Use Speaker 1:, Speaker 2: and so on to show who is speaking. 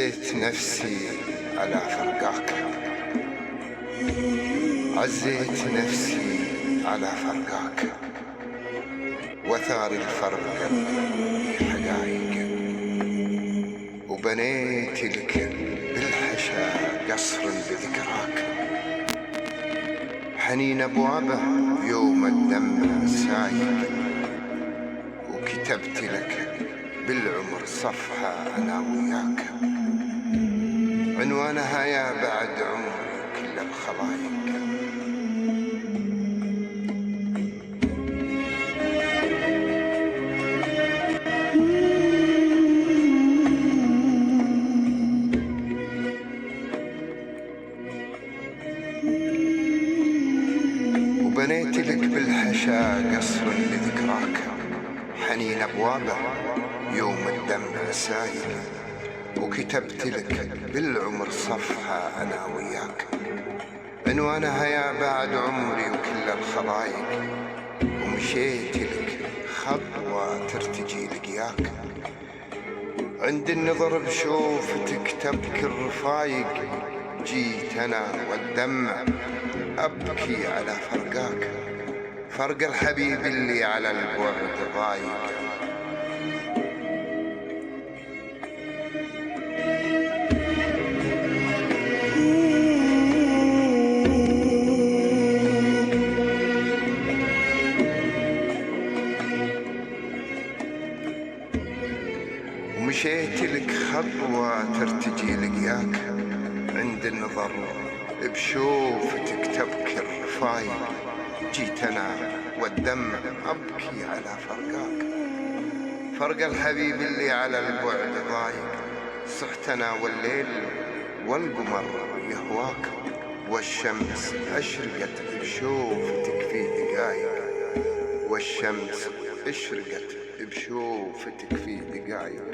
Speaker 1: عزيت نفسي على فرقاك، عزيت نفسي على فرقاك، وثار الفرق حقايق، وبنيت لك بالحشا قصر بذكراك، حنين أبوابه يوم الدم سايق، وكتبت لك بالعمر صفحة أنا وياك، عنوانها يا بعد عمري كل الخلايق. وبنيت لك بالحشا قصر لذكراك، حنين أبوابه يوم الدم سايق، وكتبت لك بالعمر صفحة أنا وياك، عنوانها يا بعد عمري وكل الخلايق، ومشيت لك خطوة ترتجي لقياك، عند النظر بشوفتك تبكي الرفايق، جيت أنا والدمع أبكي على فرقاك، فرق الحبيب اللي على البعد ضايق. ومشيت لك خطوة ترتجي لقياك، عند النظر بشوفتك تبكي الرفايق، جيت أنا والدمع أبكي على فرقاك، فرق الحبيب اللي على البعد ضايق، صحت أنا والليل والقمر يهواك، والشمس أشرقت بشوفتك في دقايق، والشمس أشرقت بشوفتك في دقايق.